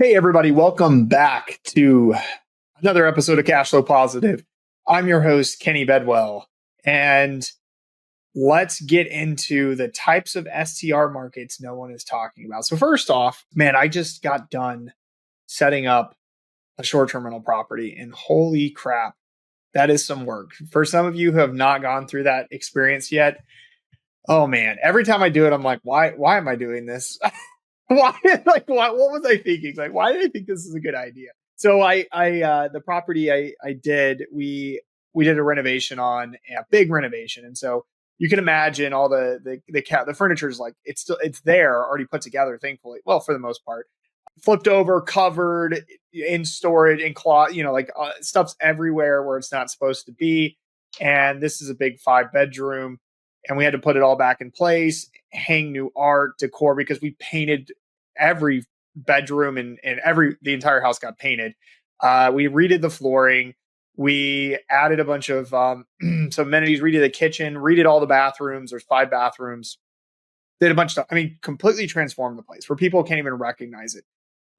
Hey, everybody, welcome back to another episode of Cash Flow Positive. I'm your host, Kenny Bedwell, and let's get into the types of STR markets no one is talking about. So first off, man, I just got done setting up a short-term rental property, and holy crap, that is some work. For some of you who have not gone through that experience yet, oh man, every time I do it, I'm like, why am I doing this? Why? Like, what was I thinking? Like, why did I think this is a good idea? So the property I did, we did a renovation on, a big renovation. And so you can imagine all the furniture is like, it's there already put together, thankfully. Well, for the most part, flipped over, covered in storage, in cloth, stuff's everywhere where it's not supposed to be. And this is a big 5-bedroom. And we had to put it all back in place, hang new art, decor, because we painted every bedroom and the entire house got painted. We redid the flooring. We added a bunch of some amenities, redid the kitchen, redid all the bathrooms. There's 5 bathrooms. Did a bunch of stuff. I mean, completely transformed the place where people can't even recognize it.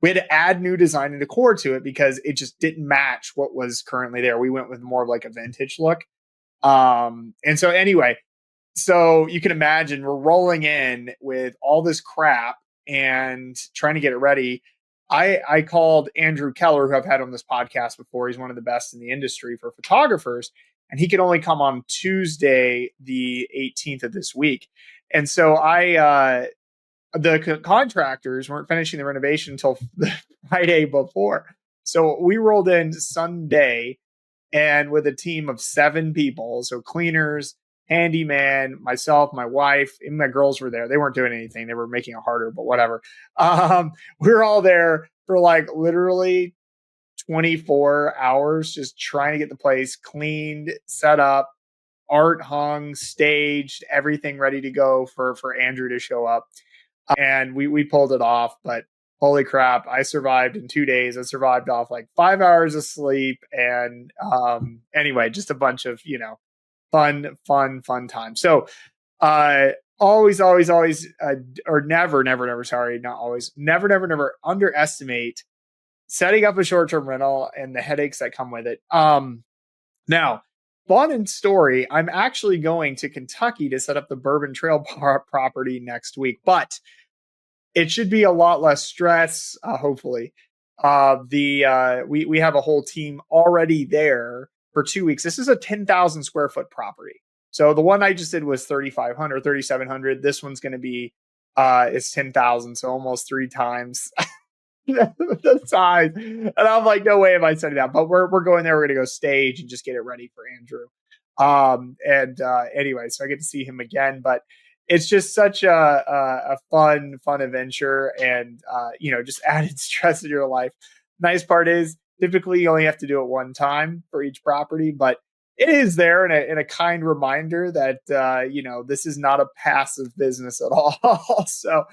We had to add new design and decor to it because it just didn't match what was currently there. We went with more of like a vintage look. And so anyway, so you can imagine we're rolling in with all this crap and trying to get it ready. I called Andrew Keller, who I've had on this podcast before. He's one of the best in the industry for photographers, and he could only come on Tuesday, the 18th of this week. And so the contractors weren't finishing the renovation until the Friday before. So we rolled in Sunday and with a team of 7 people, so cleaners, handyman, myself, my wife, and my girls were there. They weren't doing anything. They were making it harder, but whatever. We were all there for like literally 24 hours, just trying to get the place cleaned, set up, art hung, staged, everything ready to go for Andrew to show up. And we pulled it off, but holy crap, I survived in 2 days. I survived off like 5 hours of sleep. And anyway, just a bunch of, fun time. So always, or never underestimate setting up a short-term rental and the headaches that come with it. Now, fun and story, I'm actually going to Kentucky to set up the Bourbon Trail property next week, but it should be a lot less stress, hopefully. We have a whole team already there for 2 weeks. This is a 10,000 square foot property. So the one I just did was 3,500, 3,700. This one's going to be, it's 10,000. So almost 3 times the size. And I'm like, no way am I setting that. But we're going there. We're going to go stage and just get it ready for Andrew. Anyway, so I get to see him again, but it's just such a fun adventure and, just added stress in your life. Nice part is typically you only have to do it one time for each property, but it is there in a kind reminder that, this is not a passive business at all. So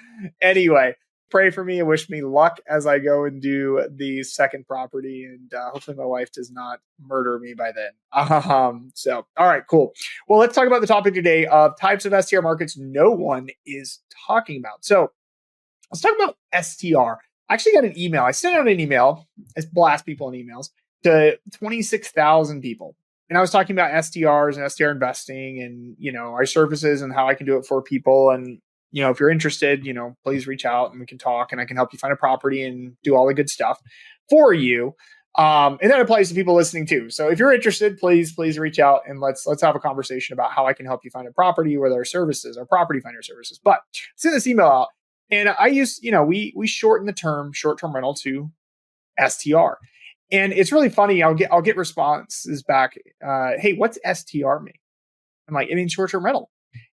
anyway, pray for me and wish me luck as I go and do the second property. And hopefully my wife does not murder me by then. So, all right, cool. Well, let's talk about the topic today of types of STR markets no one is talking about. So let's talk about STR. I actually got an email. I sent out an email. I blast people in emails to 26,000 people. And I was talking about STRs and STR investing and, our services and how I can do it for people. And, if you're interested, please reach out and we can talk and I can help you find a property and do all the good stuff for you. And that applies to people listening too. So if you're interested, please reach out and let's have a conversation about how I can help you find a property with our services, our property finder services. But send this email out. And I use, we shorten the term short-term rental to STR. And it's really funny. I'll get responses back. Hey, what's STR mean? I'm like, it means short-term rental.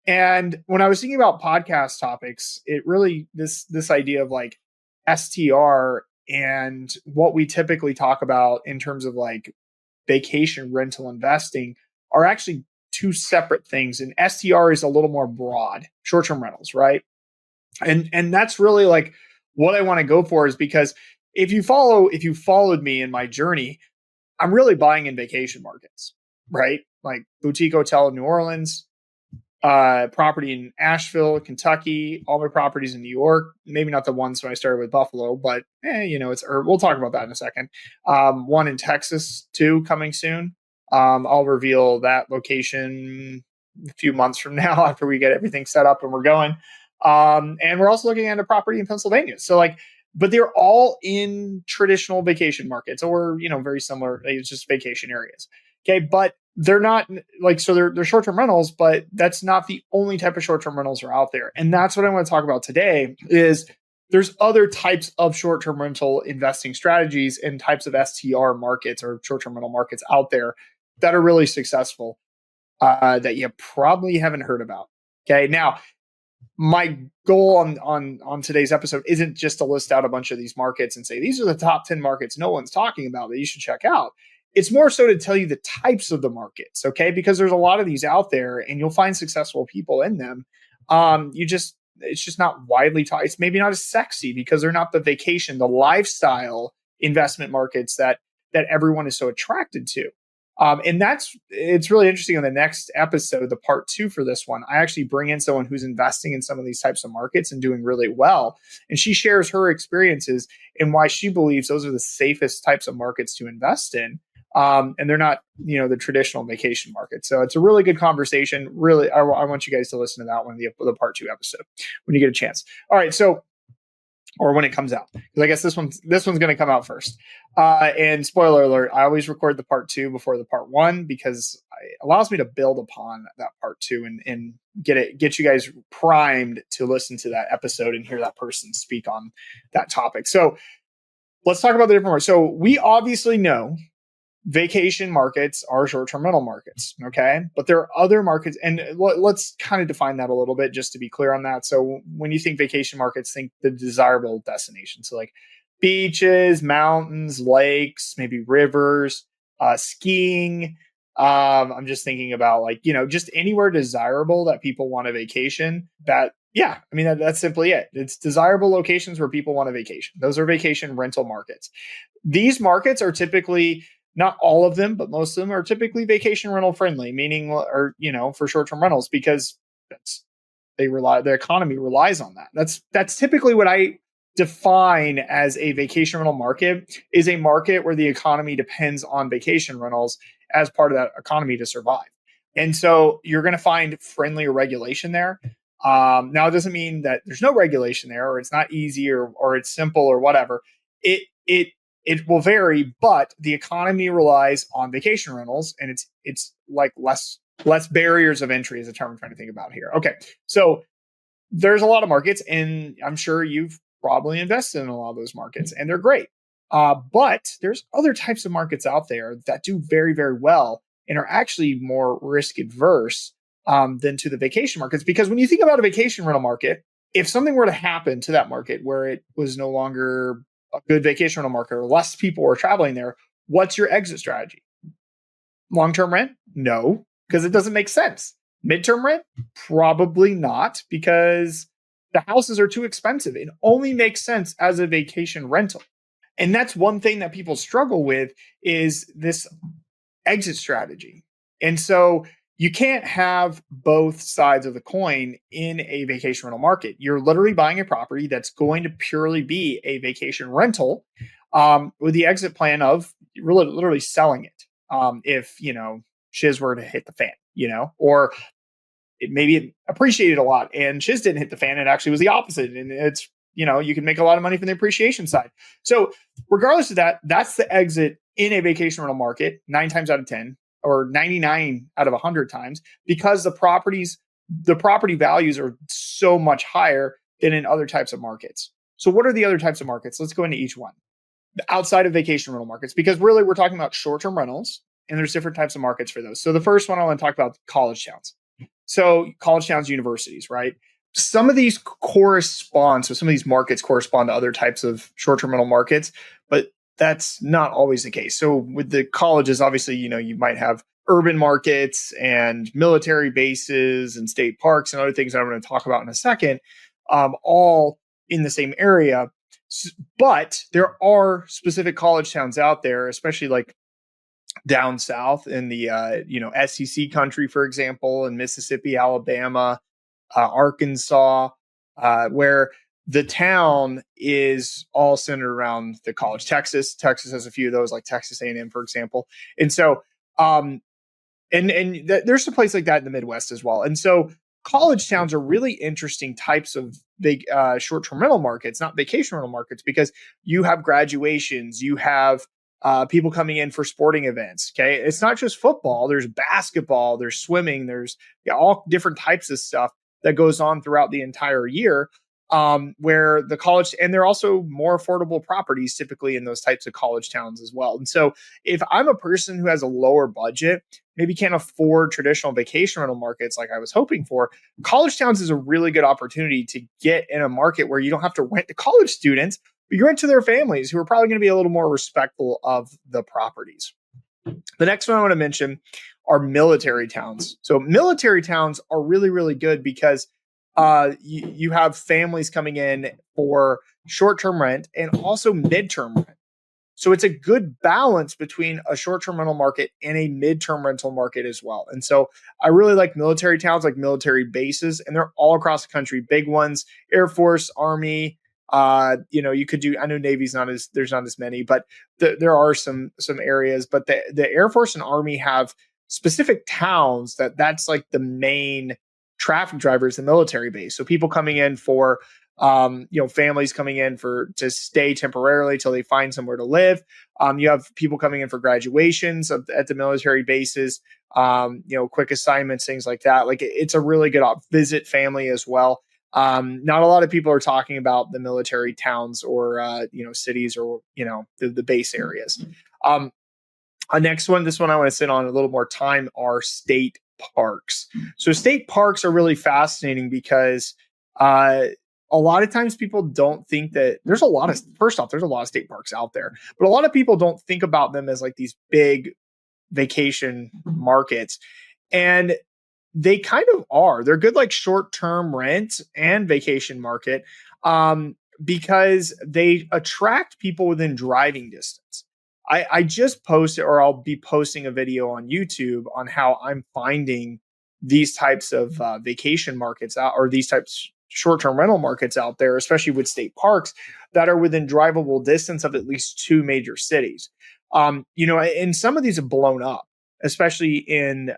And when I was thinking about podcast topics, it really, this idea of like STR and what we typically talk about in terms of like vacation rental investing are actually 2 separate things. And STR is a little more broad, short-term rentals, right? And that's really like what I want to go for, is because if you followed me in my journey, I'm really buying in vacation markets, right? Like boutique hotel in New Orleans, property in Asheville, Kentucky, all my properties in New York, maybe not the ones when I started with Buffalo, but we'll talk about that in a second. One in Texas too, coming soon. I'll reveal that location a few months from now after we get everything set up and we're going. And we're also looking at a property in Pennsylvania. So but they're all in traditional vacation markets or, very similar. It's just vacation areas. Okay. But they're not they're short-term rentals, but that's not the only type of short-term rentals are out there. And that's what I want to talk about today is there's other types of short-term rental investing strategies and types of STR markets or short-term rental markets out there that are really successful that you probably haven't heard about. Okay. Now, my goal on today's episode isn't just to list out a bunch of these markets and say, these are the top 10 markets no one's talking about that you should check out. It's more so to tell you the types of the markets, okay? Because there's a lot of these out there and you'll find successful people in them. It's just not widely taught. It's maybe not as sexy because they're not the lifestyle investment markets that everyone is so attracted to. And it's really interesting. On the next episode, the part 2 for this one, I actually bring in someone who's investing in some of these types of markets and doing really well. And she shares her experiences and why she believes those are the safest types of markets to invest in. And they're not, the traditional vacation market. So it's a really good conversation. Really, I want you guys to listen to that one, the part 2 episode, when you get a chance. All right. So, or when it comes out, because I guess this one's going to come out first. And spoiler alert, I always record the part 2 before the part 1 because it allows me to build upon that part 2 and get you guys primed to listen to that episode and hear that person speak on that topic. So let's talk about the different markets. So we obviously know vacation markets are short-term rental markets, okay? But there are other markets, and let's kind of define that a little bit just to be clear on that. So when you think vacation markets, think the desirable destination. So like beaches, mountains, lakes, maybe rivers, skiing. I'm just thinking about just anywhere desirable that people want a vacation. That's simply it. It's desirable locations where people want a vacation. Those are vacation rental markets. These markets are typically, not all of them, but most of them are typically vacation rental friendly, meaning, for short-term rentals, because the economy relies on that. That's typically what I define as a vacation rental market, is a market where the economy depends on vacation rentals as part of that economy to survive. And so you're going to find friendlier regulation there. Now, it doesn't mean that there's no regulation there, or it's not easy, or it's simple, or whatever. It will vary, but the economy relies on vacation rentals, and it's like less barriers of entry is the term I'm trying to think about here. Okay, so there's a lot of markets, and I'm sure you've probably invested in a lot of those markets, and they're great. But there's other types of markets out there that do very, very well and are actually more risk adverse than to the vacation markets. Because when you think about a vacation rental market, if something were to happen to that market where it was no longer a good vacation rental market or less people were traveling there, what's your exit strategy? Long-term rent? No, because it doesn't make sense. Mid-term rent? Probably not, because the houses are too expensive. It only makes sense as a vacation rental. And that's one thing that people struggle with, is this exit strategy. And so you can't have both sides of the coin in a vacation rental market. You're literally buying a property that's going to purely be a vacation rental with the exit plan of literally selling it if, shiz were to hit the fan, or maybe it appreciated a lot and shiz didn't hit the fan. It actually was the opposite. And it's, you can make a lot of money from the appreciation side. So regardless of that, that's the exit in a vacation rental market 9 times out of 10. Or 99 out of 100 times, because the property values are so much higher than in other types of markets. So what are the other types of markets? Let's go into each one. Outside of vacation rental markets, because really we're talking about short-term rentals, and there's different types of markets for those. So the first one I want to talk about, college towns. So college towns, universities, right? Some of these some of these markets correspond to other types of short-term rental markets, but that's not always the case. So with the colleges, obviously, you might have urban markets and military bases and state parks and other things that I'm going to talk about in a second, all in the same area. But there are specific college towns out there, especially like down south in the SEC country, for example, in Mississippi, Alabama, Arkansas, where the town is all centered around the college. Texas has a few of those, like Texas A&M, for example. And so, there's a place like that in the Midwest as well. And so, college towns are really interesting types of big short-term rental markets, not vacation rental markets, because you have graduations, you have people coming in for sporting events. Okay, it's not just football. There's basketball, there's swimming, there's all different types of stuff that goes on throughout the entire year. Where the college, and they're also more affordable properties typically in those types of college towns as well. And so if I'm a person who has a lower budget, maybe can't afford traditional vacation rental markets like I was hoping for, college towns is a really good opportunity to get in a market where you don't have to rent to college students, but you rent to their families who are probably going to be a little more respectful of the properties. The next one I want to mention are military towns. So military towns are really, really good because you have families coming in for short-term rent and also mid-term rent. So it's a good balance between a short-term rental market and a mid-term rental market as well. And so I really like military towns, like military bases, and they're all across the country. Big ones, Air Force, Army. You could do. I know Navy's there's not as many, but there are some areas. But the Air Force and Army have specific towns that's like the main traffic drivers, the military base. So people coming in for, families coming in to stay temporarily till they find somewhere to live. You have people coming in for graduations at the military bases, quick assignments, things like that. Like it's a really good visit family as well. Not a lot of people are talking about the military towns or, cities or, the base areas. Next one, this one I want to sit on a little more time, are state parks. So state parks are really fascinating because a lot of times people don't think that there's a lot of state parks out there, but a lot of people don't think about them as like these big vacation markets. And they kind of are. They're good like short-term rent and vacation market because they attract people within driving distance. I just posted, or I'll be posting a video on YouTube on how I'm finding these types of vacation markets out, or these types short-term rental markets out there, especially with state parks that are within drivable distance of at least two major cities. And some of these have blown up, especially in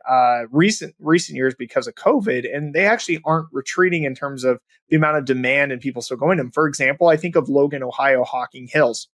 recent years because of COVID, and they actually aren't retreating in terms of the amount of demand and people still going to them. For example, I think of Logan, Ohio, Hocking Hills.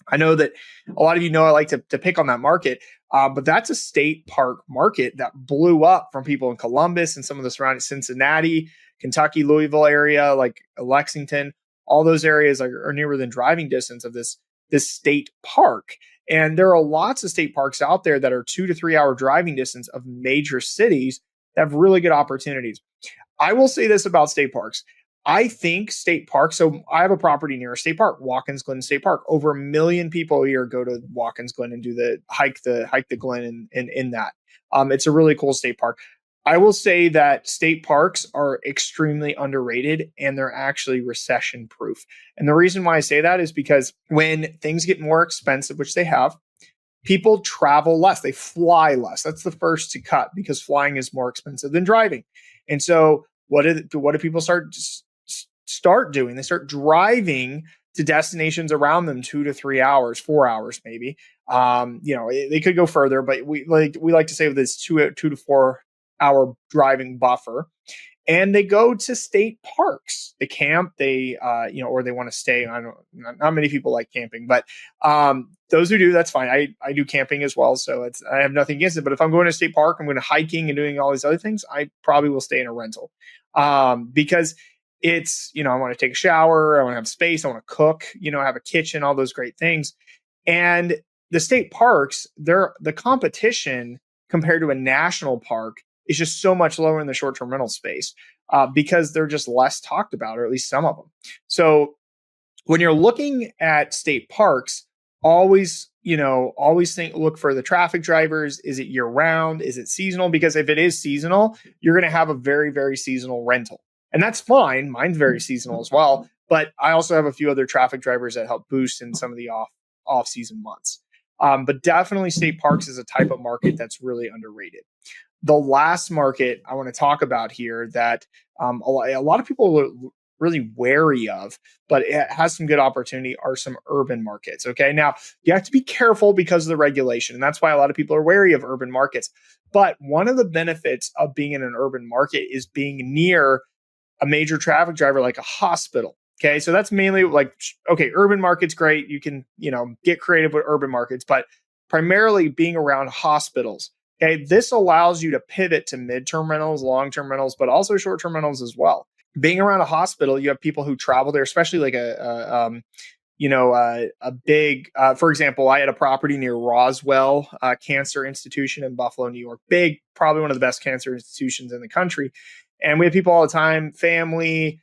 I know that a lot of I like to pick on that market, but that's a state park market that blew up from people in Columbus and some of the surrounding Cincinnati, Kentucky, Louisville area, like Lexington. All those areas are near within driving distance of this state park. And there are lots of state parks out there that are 2 to 3 hour driving distance of major cities that have really good opportunities. I will say this about state parks. I think state parks, so I have a property near a state park, Watkins Glen State Park. Over 1 million people a year go to Watkins Glen and do the hike the Glen in that. It's a really cool state park. I will say that state parks are extremely underrated and they're actually recession proof. And the reason why I say that is because when things get more expensive, which they have, people travel less, they fly less. That's the first to cut because flying is more expensive than driving. And so what do people start doing? They start driving to destinations around them 2 to 3 hours, 4 hours, maybe. They could go further, but we like to say with this 2 to 4 hour driving buffer, and they go to state parks. They camp, or they want to stay. Not many people like camping, but those who do, that's fine. I do camping as well, so I have nothing against it. But if I'm going to a state park, I'm going to hiking and doing all these other things, I probably will stay in a rental because it's, I want to take a shower, I want to have space, I want to cook, have a kitchen, all those great things. And the state parks, the competition compared to a national park is just so much lower in the short-term rental space because they're just less talked about, or at least some of them. So when you're looking at state parks, always look for the traffic drivers. Is it year round? Is it seasonal? Because if it is seasonal, you're going to have a very, very seasonal rental. And that's fine. Mine's very seasonal as well. But I also have a few other traffic drivers that help boost in some of the off-season months. But definitely state parks is a type of market that's really underrated. The last market I want to talk about here that a lot of people are really wary of, but it has some good opportunity are some urban markets. Okay. Now, you have to be careful because of the regulation. And that's why a lot of people are wary of urban markets. But one of the benefits of being in an urban market is being near a major traffic driver like a hospital. Okay. So that's mainly like, okay, urban markets, great. You can, get creative with urban markets, but primarily being around hospitals. Okay. This allows you to pivot to midterm rentals, long-term rentals, but also short-term rentals as well. Being around a hospital, you have people who travel there, especially like a big, for example, I had a property near Roswell Cancer Institution in Buffalo, New York. Big, probably one of the best cancer institutions in the country. And we have people all the time, family,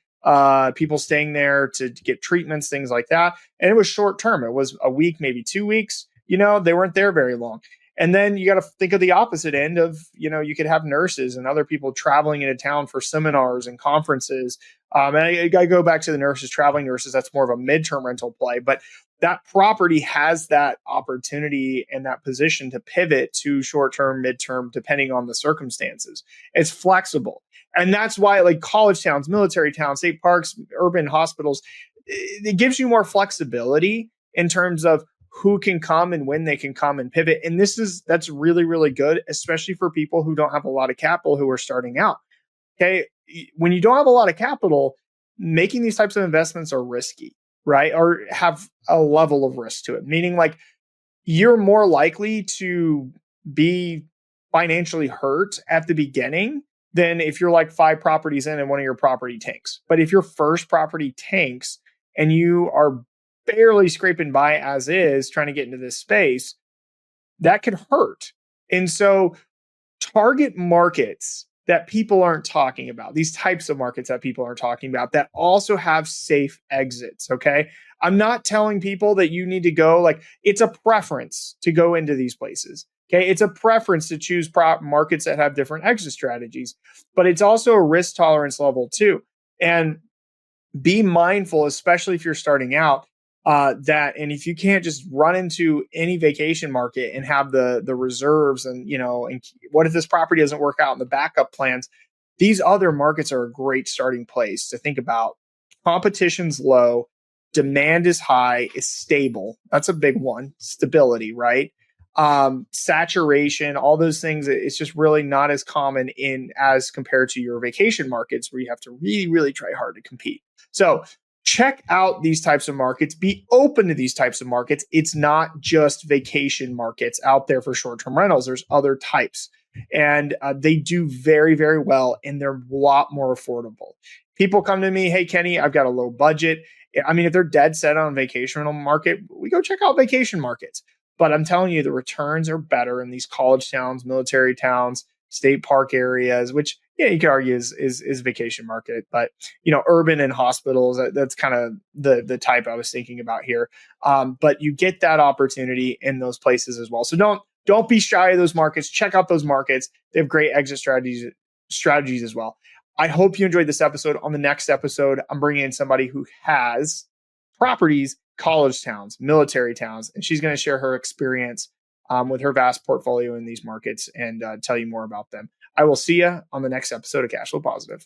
people staying there to get treatments, things like that. And it was short term. It was a week, maybe 2 weeks. They weren't there very long. And then you got to think of the opposite end of, you could have nurses and other people traveling into town for seminars and conferences. And I go back to the nurses, traveling nurses. That's more of a midterm rental play. But that property has that opportunity and that position to pivot to short-term, midterm, depending on the circumstances. It's flexible. And that's why like college towns, military towns, state parks, urban hospitals, it gives you more flexibility in terms of who can come and when they can come and pivot. And that's really, really good, especially for people who don't have a lot of capital who are starting out. Okay. When you don't have a lot of capital, making these types of investments are risky, right? Or have a level of risk to it, meaning like you're more likely to be financially hurt at the beginning than if you're like 5 properties in and one of your property tanks. But if your first property tanks and you are barely scraping by as is trying to get into this space, that could hurt. And so target markets that people aren't talking about, these types of markets that people aren't talking about that also have safe exits. Okay. I'm not telling people that you need to go, like, it's a preference to go into these places. Okay. It's a preference to choose markets that have different exit strategies, but it's also a risk tolerance level too. And be mindful, especially if you're starting out, and if you can't just run into any vacation market and have the reserves and what if this property doesn't work out in the backup plans, these other markets are a great starting place to think about. Competition's low, demand is high, is stable. That's a big one. Stability, right? Saturation, all those things. It's just really not as common as compared to your vacation markets where you have to really, really try hard to compete. So check out these types of markets. Be open to these types of markets. It's not just vacation markets out there for short-term rentals. There's other types. And they do very, very well, and they're a lot more affordable. People come to me, hey, Kenny, I've got a low budget. I mean, if they're dead set on vacation rental market, we go check out vacation markets. But I'm telling you, the returns are better in these college towns, military towns, state park areas, which you could argue is vacation market, but urban and hospitals, that's kind of the type I was thinking about here. But you get that opportunity in those places as well. So don't be shy of those markets. Check out those markets. They have great exit strategies as well. I hope you enjoyed this episode. On the next episode, I'm bringing in somebody who has properties, college towns, military towns, and she's going to share her experience with her vast portfolio in these markets and tell you more about them. I will see you on the next episode of Cashflow Positive.